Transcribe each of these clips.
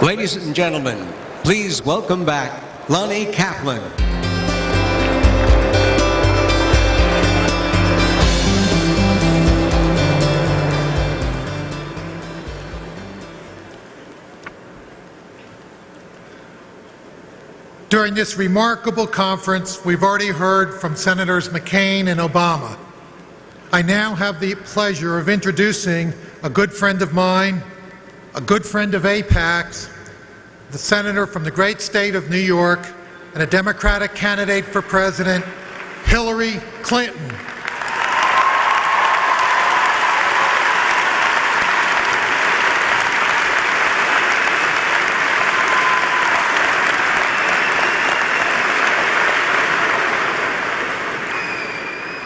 Ladies and gentlemen, please welcome back Lonnie Kaplan. During this remarkable conference, we've already heard from Senators McCain and Obama. I now have the pleasure of introducing a good friend of mine, a good friend of AIPAC's, the senator from the great state of New York, and a Democratic candidate for president, Hillary Clinton.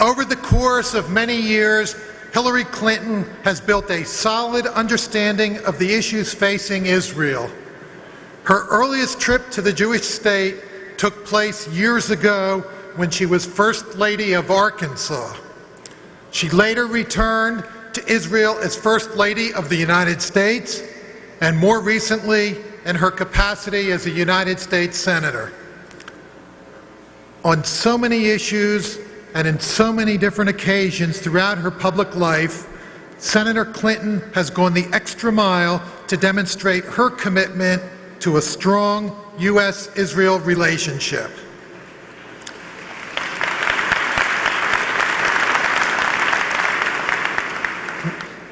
Over the course of many years, Hillary Clinton has built a solid understanding of the issues facing Israel. Her earliest trip to the Jewish state took place years ago when she was First Lady of Arkansas. She later returned to Israel as First Lady of the United States, and more recently in her capacity as a United States Senator. On so many issues and in so many different occasions throughout her public life, Senator Clinton has gone the extra mile to demonstrate her commitment to a strong U.S.-Israel relationship.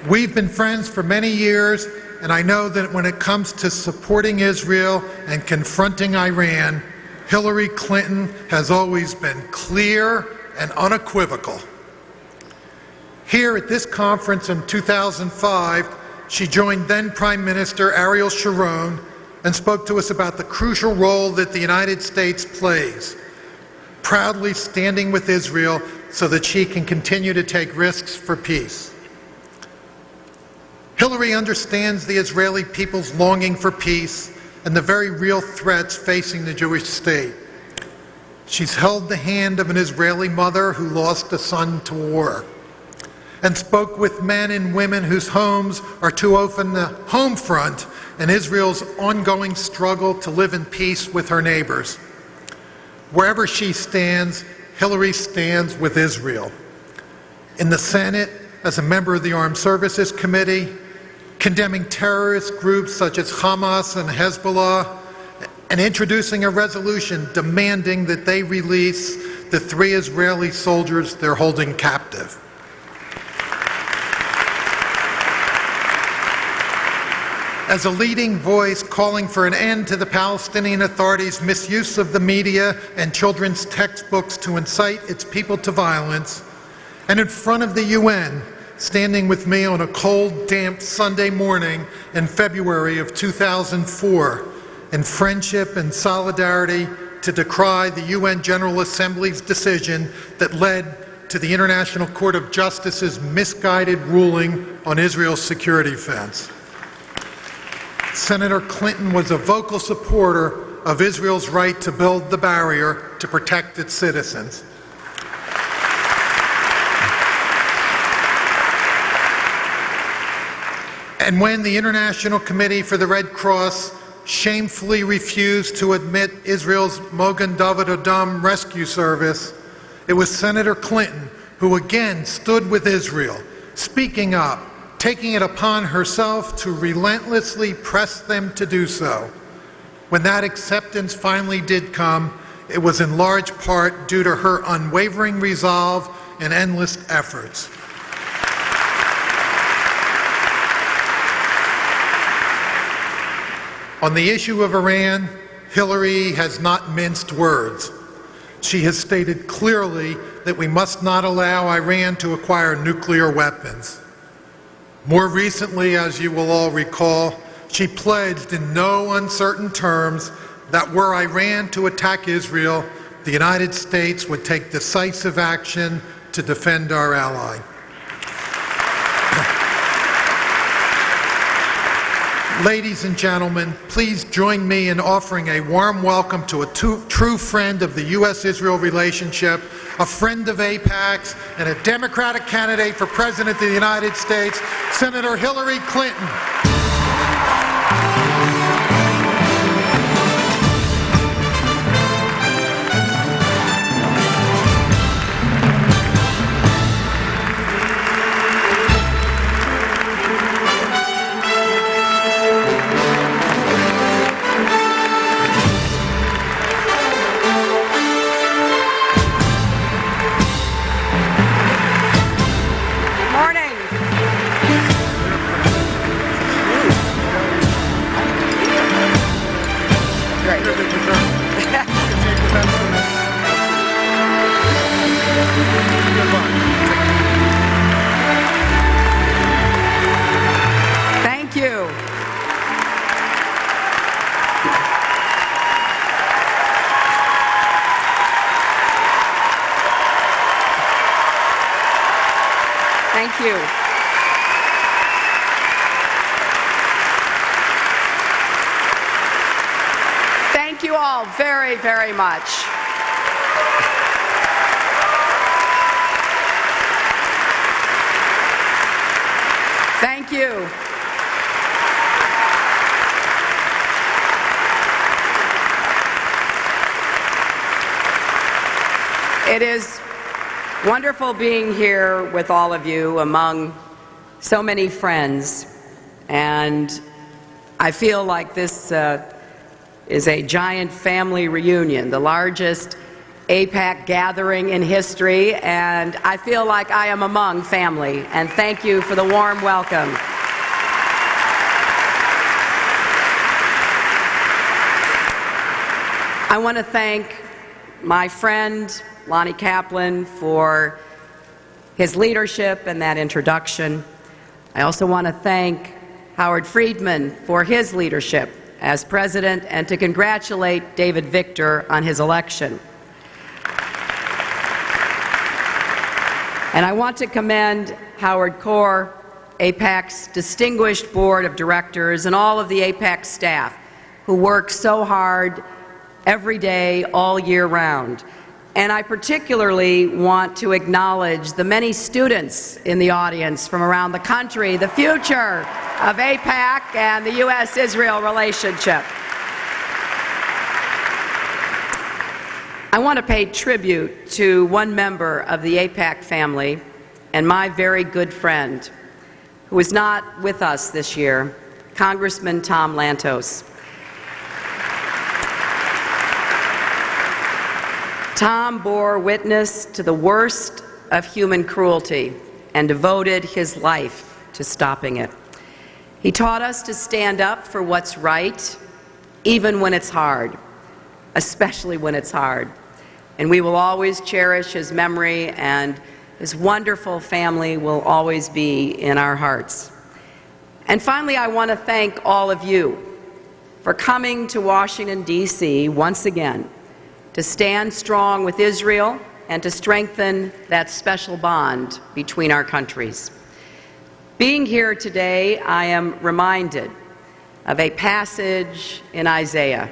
We've been friends for many years, and I know that when it comes to supporting Israel and confronting Iran, Hillary Clinton has always been clear and unequivocal. Here at this conference in 2005, she joined then Prime Minister Ariel Sharon and spoke to us about the crucial role that the United States plays, proudly standing with Israel so that she can continue to take risks for peace. Hillary understands the Israeli people's longing for peace and the very real threats facing the Jewish state. She's held the hand of an Israeli mother who lost a son to war, and spoke with men and women whose homes are too often the home front in Israel's ongoing struggle to live in peace with her neighbors. Wherever she stands, Hillary stands with Israel. In the Senate, as a member of the Armed Services Committee, condemning terrorist groups such as Hamas and Hezbollah, and introducing a resolution demanding that they release the 3 Israeli soldiers they're holding captive. As a leading voice calling for an end to the Palestinian Authority's misuse of the media and children's textbooks to incite its people to violence, and in front of the UN, standing with me on a cold, damp Sunday morning in February of 2004, in friendship and solidarity to decry the UN General Assembly's decision that led to the International Court of Justice's misguided ruling on Israel's security fence. Senator Clinton was a vocal supporter of Israel's right to build the barrier to protect its citizens. And when the International Committee for the Red Cross shamefully refused to admit Israel's Mogen David Adom rescue service, it was Senator Clinton who again stood with Israel, speaking up, taking it upon herself to relentlessly press them to do so. When that acceptance finally did come, it was in large part due to her unwavering resolve and endless efforts. On the issue of Iran, Hillary has not minced words. She has stated clearly that we must not allow Iran to acquire nuclear weapons. More recently, as you will all recall, she pledged in no uncertain terms that were Iran to attack Israel, the United States would take decisive action to defend our ally. Ladies and gentlemen, please join me in offering a warm welcome to a true friend of the U.S.-Israel relationship, a friend of AIPAC's, and a Democratic candidate for President of the United States, Senator Hillary Clinton. Thank you. Thank you. Thank you all very, very much. Thank you. It is wonderful being here with all of you among so many friends, and I feel like this is a giant family reunion, the largest AIPAC gathering in history, and I feel like I am among family, and thank you for the warm welcome. I want to thank my friend Lonnie Kaplan for his leadership and that introduction. I also want to thank Howard Friedman for his leadership as president and to congratulate David Victor on his election. And I want to commend Howard Corr, AIPAC's distinguished board of directors, and all of the AIPAC staff who work so hard every day, all year round. And I particularly want to acknowledge the many students in the audience from around the country, the future of AIPAC and the U.S.-Israel relationship. I want to pay tribute to one member of the AIPAC family and my very good friend, who is not with us this year, Congressman Tom Lantos. Tom bore witness to the worst of human cruelty and devoted his life to stopping it. He taught us to stand up for what's right, even when it's hard, especially when it's hard. And we will always cherish his memory, and his wonderful family will always be in our hearts. And finally, I want to thank all of you for coming to Washington, D.C. once again to stand strong with Israel and to strengthen that special bond between our countries. Being here today, I am reminded of a passage in Isaiah.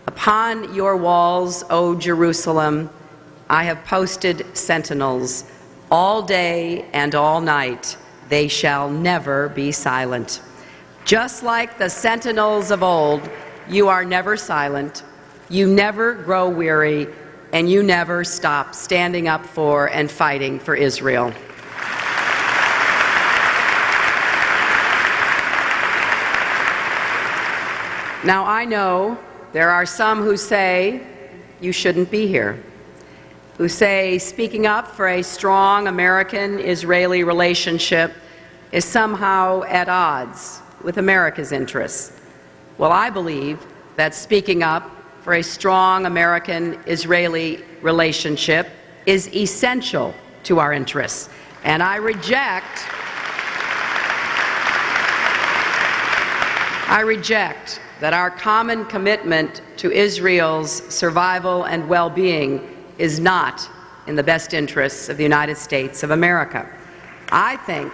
Upon your walls, O Jerusalem, I have posted sentinels. All day and all night, they shall never be silent. Just like the sentinels of old, you are never silent. You never grow weary, and you never stop standing up for and fighting for Israel. Now, I know there are some who say you shouldn't be here, who say speaking up for a strong American-Israeli relationship is somehow at odds with America's interests. Well, I believe that speaking up for a strong American-Israeli relationship is essential to our interests. And I reject that our common commitment to Israel's survival and well-being is not in the best interests of the United States of America. I think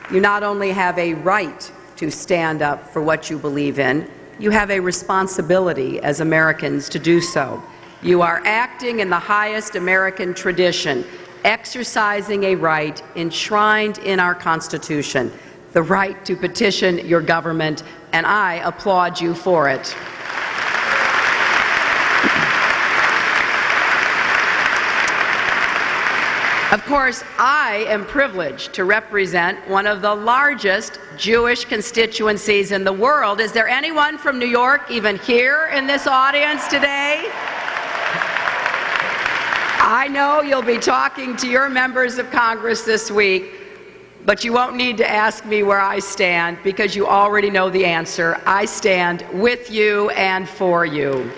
you not only have a right to stand up for what you believe in. You have a responsibility as Americans to do so. You are acting in the highest American tradition, exercising a right enshrined in our Constitution, the right to petition your government, and I applaud you for it. Of course, I am privileged to represent one of the largest Jewish constituencies in the world. Is there anyone from New York even here in this audience today? I know you'll be talking to your members of Congress this week, but you won't need to ask me where I stand because you already know the answer. I stand with you and for you.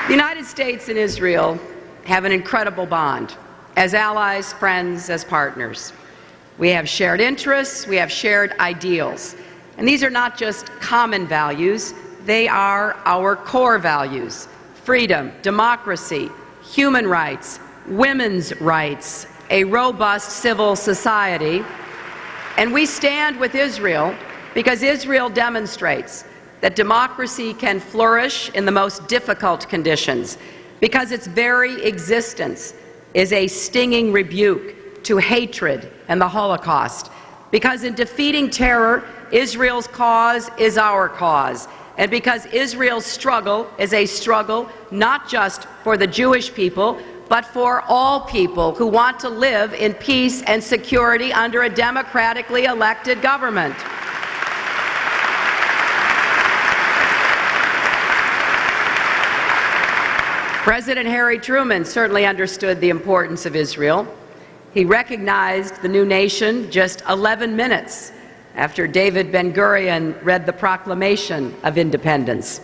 The United States and Israel have an incredible bond, as allies, friends, as partners. We have shared interests, we have shared ideals, and these are not just common values, they are our core values: freedom, democracy, human rights, women's rights, a robust civil society. And we stand with Israel because Israel demonstrates that democracy can flourish in the most difficult conditions, because its very existence is a stinging rebuke to hatred and the Holocaust, because in defeating terror, Israel's cause is our cause, and because Israel's struggle is a struggle not just for the Jewish people, but for all people who want to live in peace and security under a democratically elected government. President Harry Truman certainly understood the importance of Israel. He recognized the new nation just 11 minutes after David Ben-Gurion read the Proclamation of Independence.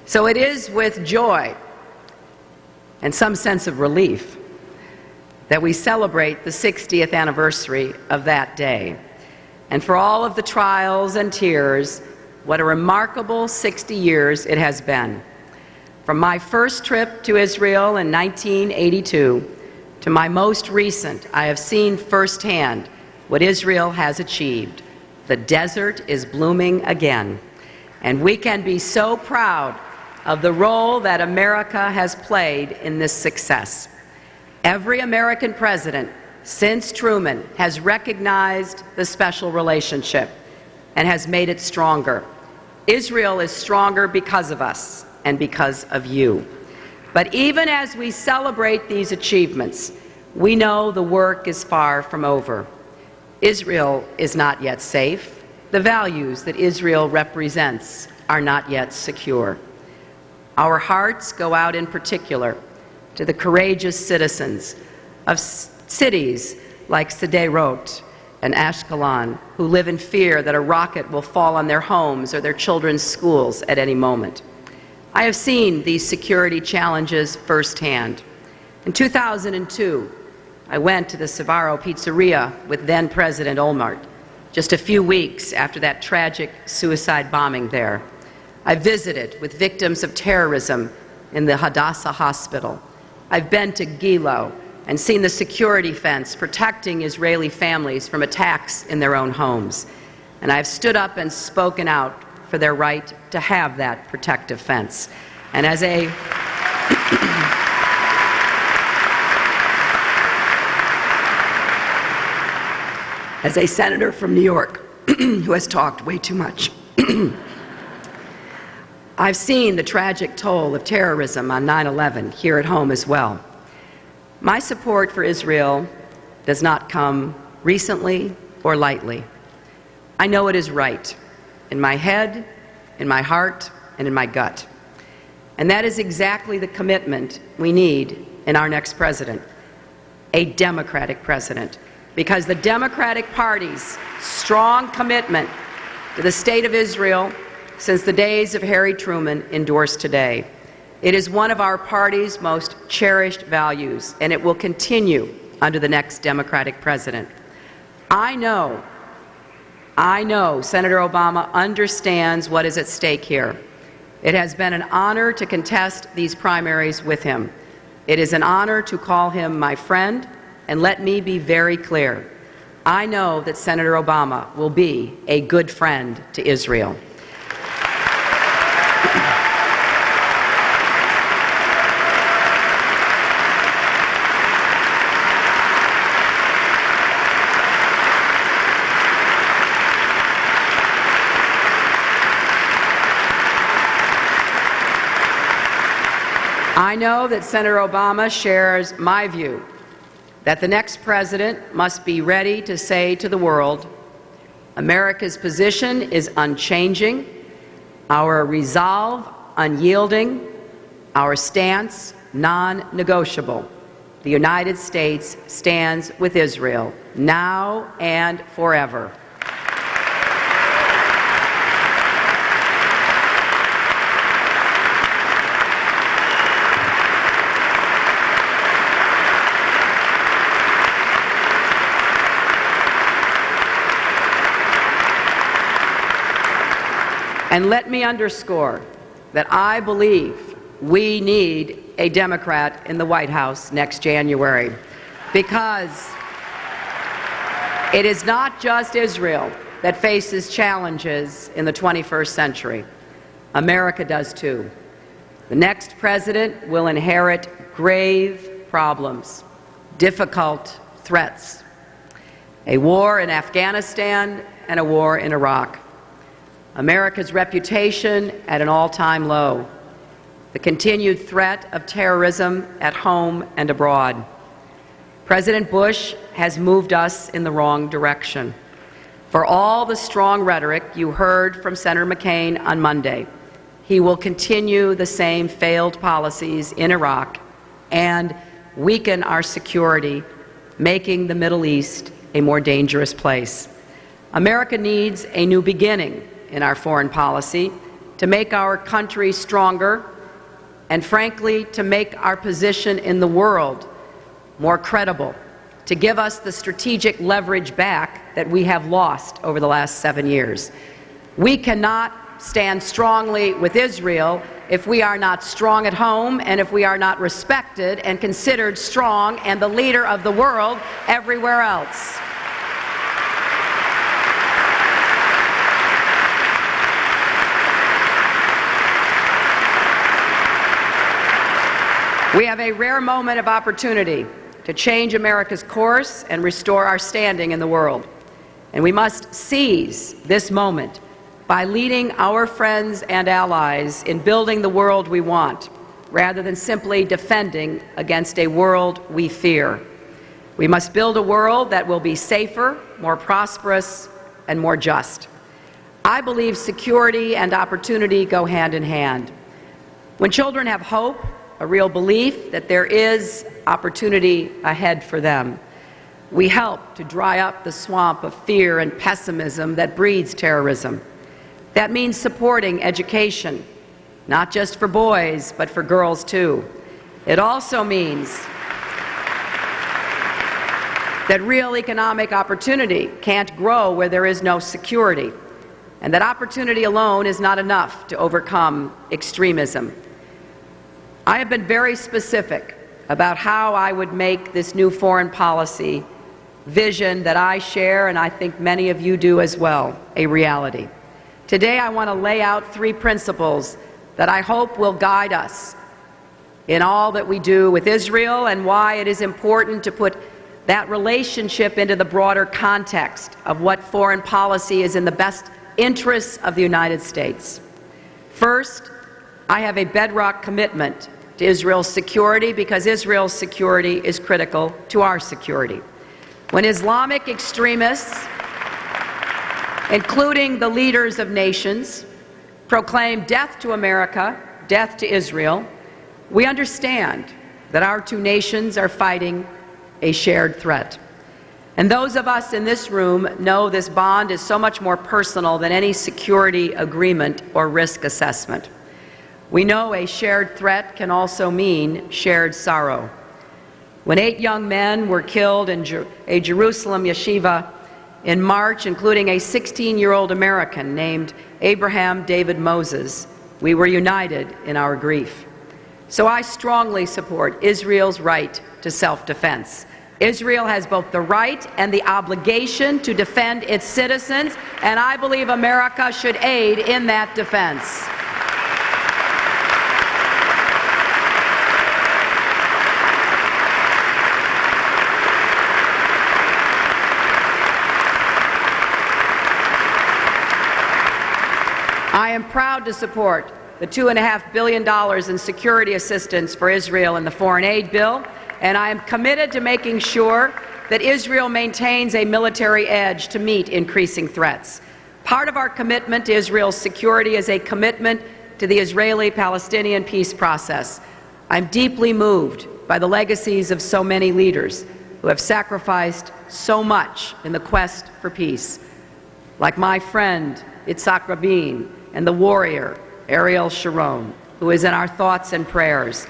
So it is with joy and some sense of relief that we celebrate the 60th anniversary of that day. And for all of the trials and tears, what a remarkable 60 years it has been. From my first trip to Israel in 1982 to my most recent, I have seen firsthand what Israel has achieved. The desert is blooming again, and we can be so proud of the role that America has played in this success. Every American president since Truman has recognized the special relationship and has made it stronger. Israel is stronger because of us and because of you. But even as we celebrate these achievements, we know the work is far from over. Israel is not yet safe. The values that Israel represents are not yet secure. Our hearts go out in particular to the courageous citizens of cities like Sderot and Ashkelon who live in fear that a rocket will fall on their homes or their children's schools at any moment. I have seen these security challenges firsthand. In 2002, I went to the Sbarro Pizzeria with then-President Olmert, just a few weeks after that tragic suicide bombing there. I visited with victims of terrorism in the Hadassah Hospital. I've been to Gilo and seen the security fence protecting Israeli families from attacks in their own homes. And I've stood up and spoken out for their right to have that protective fence. And as a senator from New York who has talked way too much, I've seen the tragic toll of terrorism on 9/11 here at home as well. My support for Israel does not come recently or lightly. I know it is right, in my head, in my heart, and in my gut. And that is exactly the commitment we need in our next president, a Democratic president, because the Democratic Party's strong commitment to the state of Israel since the days of Harry Truman endures today. It is one of our party's most cherished values, and it will continue under the next Democratic president. I know Senator Obama understands what is at stake here. It has been an honor to contest these primaries with him. It is an honor to call him my friend And let me be very clear. I know that Senator Obama will be a good friend to Israel. I know that Senator Obama shares my view that the next president must be ready to say to the world, America's position is unchanging, our resolve unyielding, our stance non-negotiable. The United States stands with Israel now and forever. And let me underscore that I believe we need a Democrat in the White House next January, because it is not just Israel that faces challenges in the 21st century. America does too. The next president will inherit grave problems, difficult threats, a war in Afghanistan and a war in Iraq. America's reputation at an all-time low, the continued threat of terrorism at home and abroad. President Bush has moved us in the wrong direction. For all the strong rhetoric you heard from Senator McCain on Monday, he will continue the same failed policies in Iraq and weaken our security, making the Middle East a more dangerous place. America needs a new beginning in our foreign policy to make our country stronger and, frankly, to make our position in the world more credible, to give us the strategic leverage back that we have lost over the last 7 years. We cannot stand strongly with Israel if we are not strong at home and if we are not respected and considered strong and the leader of the world everywhere else. We have a rare moment of opportunity to change America's course and restore our standing in the world. And we must seize this moment by leading our friends and allies in building the world we want, rather than simply defending against a world we fear. We must build a world that will be safer, more prosperous, and more just. I believe security and opportunity go hand in hand. When children have hope, a real belief that there is opportunity ahead for them, we help to dry up the swamp of fear and pessimism that breeds terrorism. That means supporting education, not just for boys, but for girls too. It also means that real economic opportunity can't grow where there is no security, and that opportunity alone is not enough to overcome extremism. I have been very specific about how I would make this new foreign policy vision that I share, and I think many of you do as well, a reality. Today I want to lay out 3 principles that I hope will guide us in all that we do with Israel, and why it is important to put that relationship into the broader context of what foreign policy is in the best interests of the United States. First, I have a bedrock commitment to Israel's security, because Israel's security is critical to our security. When Islamic extremists, including the leaders of nations, proclaim death to America, death to Israel, we understand that our 2 nations are fighting a shared threat. And those of us in this room know this bond is so much more personal than any security agreement or risk assessment. We know a shared threat can also mean shared sorrow. When 8 young men were killed in a Jerusalem yeshiva in March, including a 16-year-old American named Abraham David Moses, we were united in our grief. So I strongly support Israel's right to self-defense. Israel has both the right and the obligation to defend its citizens, and I believe America should aid in that defense. I am proud to support the $2.5 billion in security assistance for Israel in the foreign aid bill, and I am committed to making sure that Israel maintains a military edge to meet increasing threats. Part of our commitment to Israel's security is a commitment to the Israeli-Palestinian peace process. I'm deeply moved by the legacies of so many leaders who have sacrificed so much in the quest for peace, like my friend Yitzhak Rabin and the warrior Ariel Sharon, who is in our thoughts and prayers.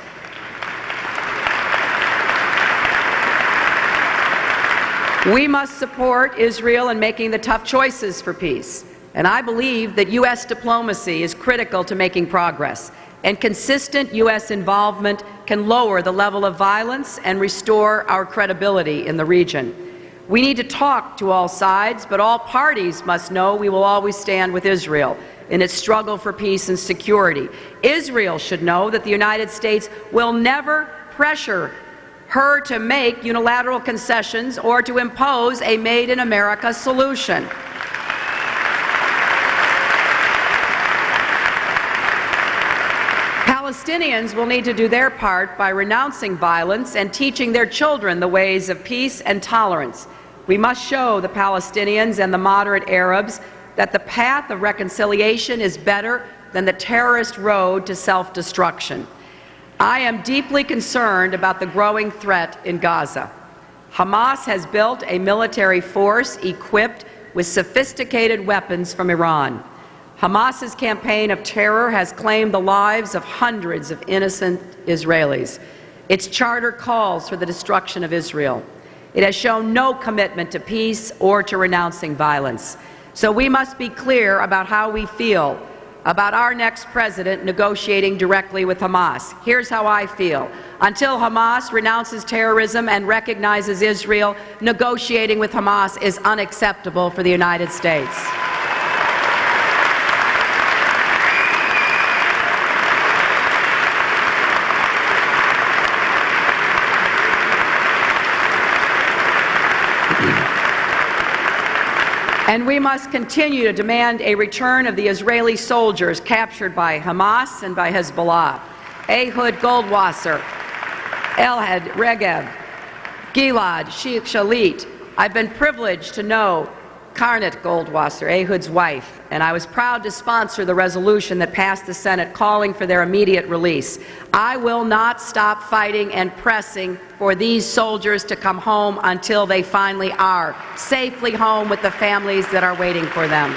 We must support Israel in making the tough choices for peace, and I believe that U.S. diplomacy is critical to making progress, and consistent U.S. involvement can lower the level of violence and restore our credibility in the region. We need to talk to all sides, but all parties must know we will always stand with Israel in its struggle for peace and security. Israel should know that the United States will never pressure her to make unilateral concessions or to impose a Made in America solution. Palestinians will need to do their part by renouncing violence and teaching their children the ways of peace and tolerance. We must show the Palestinians and the moderate Arabs that the path of reconciliation is better than the terrorist road to self-destruction. I am deeply concerned about the growing threat in Gaza. Hamas has built a military force equipped with sophisticated weapons from Iran. Hamas's campaign of terror has claimed the lives of hundreds of innocent Israelis. Its charter calls for the destruction of Israel. It has shown no commitment to peace or to renouncing violence. So we must be clear about how we feel about our next president negotiating directly with Hamas. Here's how I feel. Until Hamas renounces terrorism and recognizes Israel, negotiating with Hamas is unacceptable for the United States. And we must continue to demand a return of the Israeli soldiers captured by Hamas and by Hezbollah. Ehud Goldwasser, Elad Regev, Gilad Shalit. I've been privileged to know Karnit Goldwasser, Ehud's wife, and I was proud to sponsor the resolution that passed the Senate calling for their immediate release. I will not stop fighting and pressing for these soldiers to come home until they finally are safely home with the families that are waiting for them.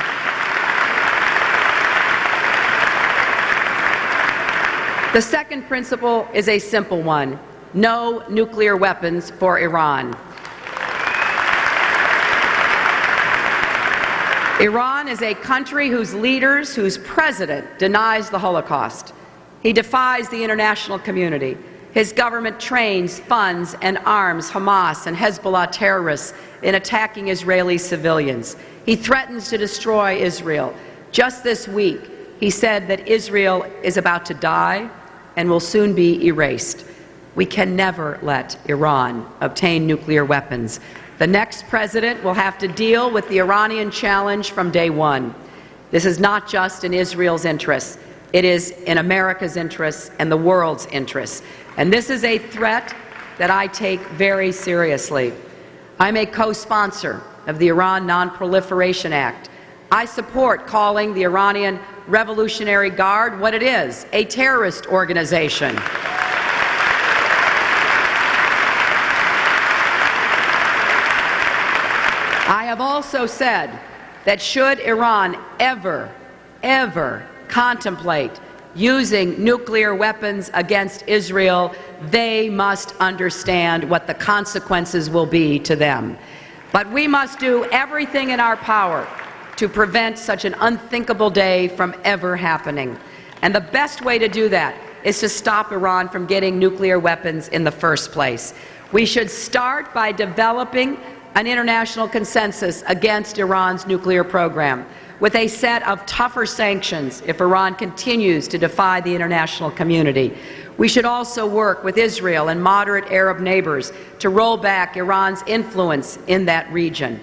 The second principle is a simple one: no nuclear weapons for Iran. Iran is a country whose leaders, whose president denies the Holocaust. He defies the international community. His government trains, funds, and arms Hamas and Hezbollah terrorists in attacking Israeli civilians. He threatens to destroy Israel. Just this week, he said that Israel is about to die and will soon be erased. We can never let Iran obtain nuclear weapons. The next president will have to deal with the Iranian challenge from day one. This is not just in Israel's interests. It is in America's interests and the world's interests. And this is a threat that I take very seriously. I'm a co-sponsor of the Iran Non-Proliferation Act. I support calling the Iranian Revolutionary Guard what it is, a terrorist organization. I have also said that should Iran ever contemplate using nuclear weapons against Israel, they must understand what the consequences will be to them. But we must do everything in our power to prevent such an unthinkable day from ever happening. And the best way to do that is to stop Iran from getting nuclear weapons in the first place. We should start by developing an international consensus against Iran's nuclear program, with a set of tougher sanctions if Iran continues to defy the international community. We should also work with Israel and moderate Arab neighbors to roll back Iran's influence in that region.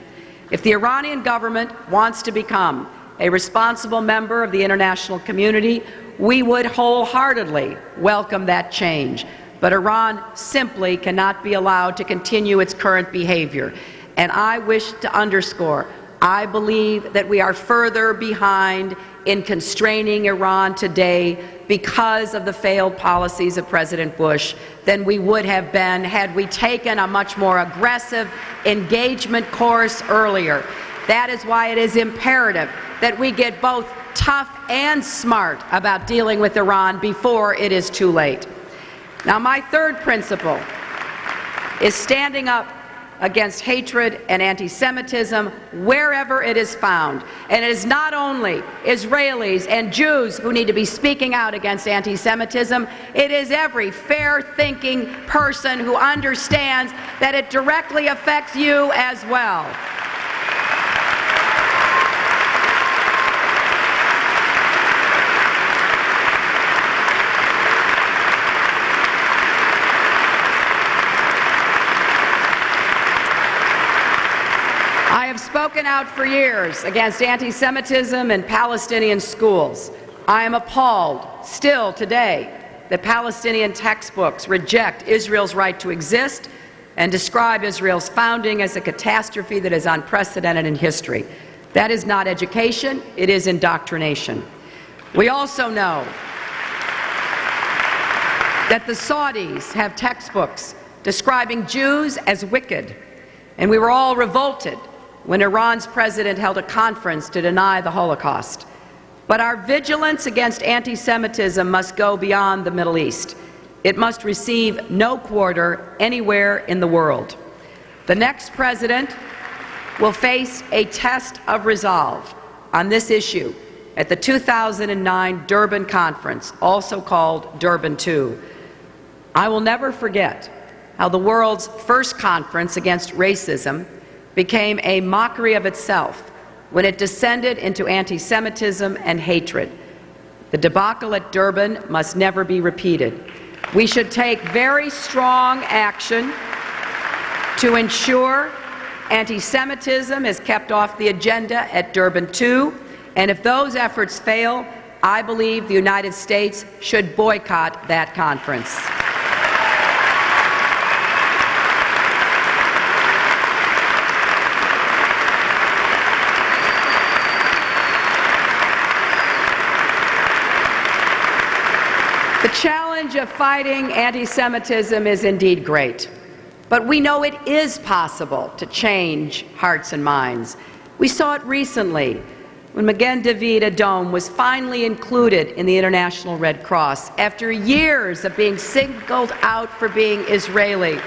If the Iranian government wants to become a responsible member of the international community, we would wholeheartedly welcome that change. But Iran simply cannot be allowed to continue its current behavior. And I wish to underscore, I believe that we are further behind in constraining Iran today because of the failed policies of President Bush than we would have been had we taken a much more aggressive engagement course earlier. That is why it is imperative that we get both tough and smart about dealing with Iran before it is too late. Now, my third principle is standing up against hatred and anti-Semitism wherever it is found. And it is not only Israelis and Jews who need to be speaking out against anti-Semitism, it is every fair-thinking person who understands that it directly affects you as well. I have spoken out for years against anti-Semitism in Palestinian schools. I am appalled, still today, that Palestinian textbooks reject Israel's right to exist and describe Israel's founding as a catastrophe that is unprecedented in history. That is not education, it is indoctrination. We also know that the Saudis have textbooks describing Jews as wicked, and we were all revolted when Iran's president held a conference to deny the Holocaust. But our vigilance against anti-Semitism must go beyond the Middle East. It must receive no quarter anywhere in the world. The next president will face a test of resolve on this issue at the 2009 Durban Conference, also called Durban II. I will never forget how the world's first conference against racism became a mockery of itself when it descended into anti-Semitism and hatred. The debacle at Durban must never be repeated. We should take very strong action to ensure anti-Semitism is kept off the agenda at Durban II, and if those efforts fail, I believe the United States should boycott that conference. The challenge of fighting anti-Semitism is indeed great, but we know it is possible to change hearts and minds. We saw it recently when Magen David Adom was finally included in the International Red Cross after years of being singled out for being Israeli.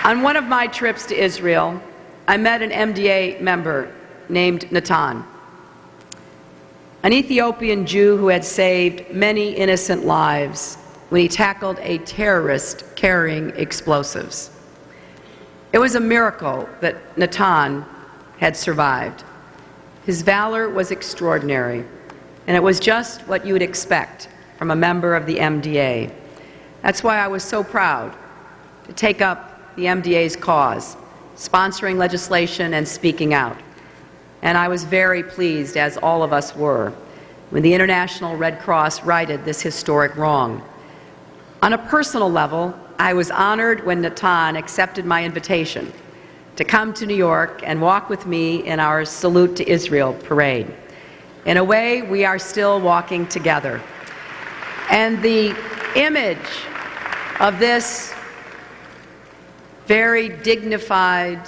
On one of my trips to Israel, I met an MDA member named Natan, an Ethiopian Jew who had saved many innocent lives when he tackled a terrorist carrying explosives. It was a miracle that Natan had survived. His valor was extraordinary, and it was just what you would expect from a member of the MDA. That's why I was so proud to take up the MDA's cause, sponsoring legislation and speaking out. And I was very pleased, as all of us were, when the International Red Cross righted this historic wrong. On a personal level, I was honored when Natan accepted my invitation to come to New York and walk with me in our Salute to Israel parade. In a way, we are still walking together. And the image of this very dignified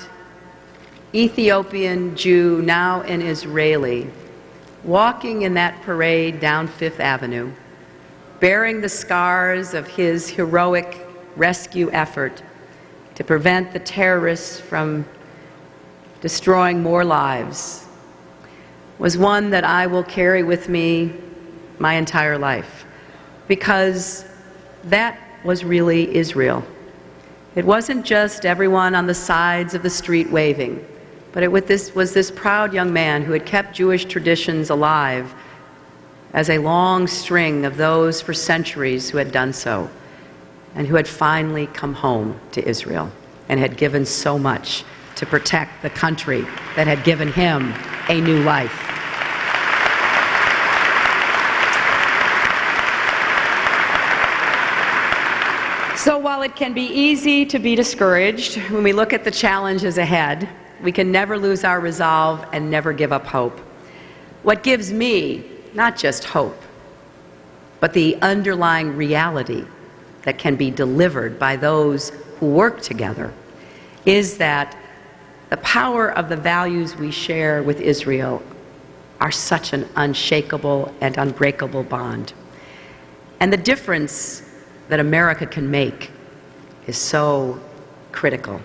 Ethiopian Jew, now an Israeli, walking in that parade down Fifth Avenue, bearing the scars of his heroic rescue effort to prevent the terrorists from destroying more lives, was one that I will carry with me my entire life, because that was really Israel. It wasn't just everyone on the sides of the street waving, but it was this proud young man who had kept Jewish traditions alive as a long string of those for centuries who had done so, and who had finally come home to Israel and had given so much to protect the country that had given him a new life. So while it can be easy to be discouraged when we look at the challenges ahead, we can never lose our resolve and never give up hope. What gives me not just hope, but the underlying reality that can be delivered by those who work together, is that the power of the values we share with Israel are such an unshakable and unbreakable bond. And the difference that America can make is so critical.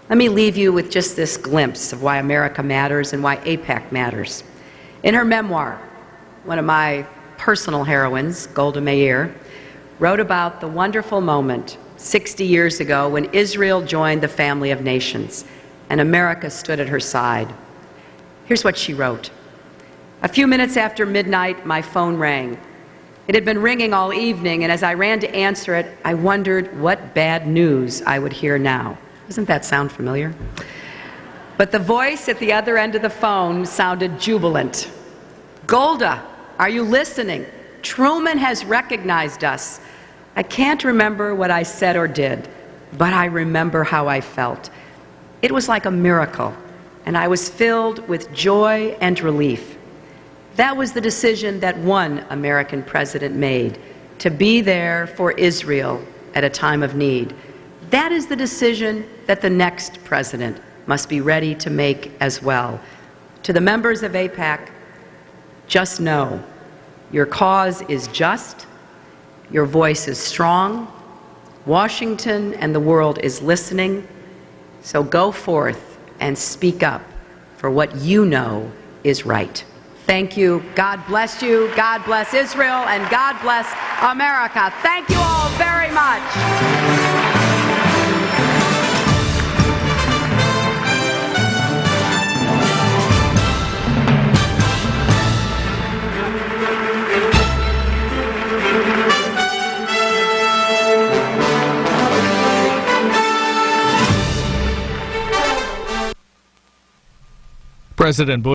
Let me leave you with just this glimpse of why America matters and why AIPAC matters. In her memoir, one of my personal heroines, Golda Meir, wrote about the wonderful moment 60 years ago when Israel joined the family of nations and America stood at her side. Here's what she wrote. "A few minutes after midnight, my phone rang. It had been ringing all evening, and as I ran to answer it, I wondered what bad news I would hear now." Doesn't that sound familiar? But the voice at the other end of the phone sounded jubilant. "Golda, are you listening? Truman has recognized us. I can't remember what I said or did, but I remember how I felt. It was like a miracle, and I was filled with joy and relief. That was the decision that one American president made, to be there for Israel at a time of need. That is the decision that the next president must be ready to make as well. To the members of AIPAC, just know your cause is just, your voice is strong, Washington and the world is listening, so go forth and speak up for what you know is right." Thank you. God bless you. God bless Israel. And God bless America. Thank you all very much. President Bush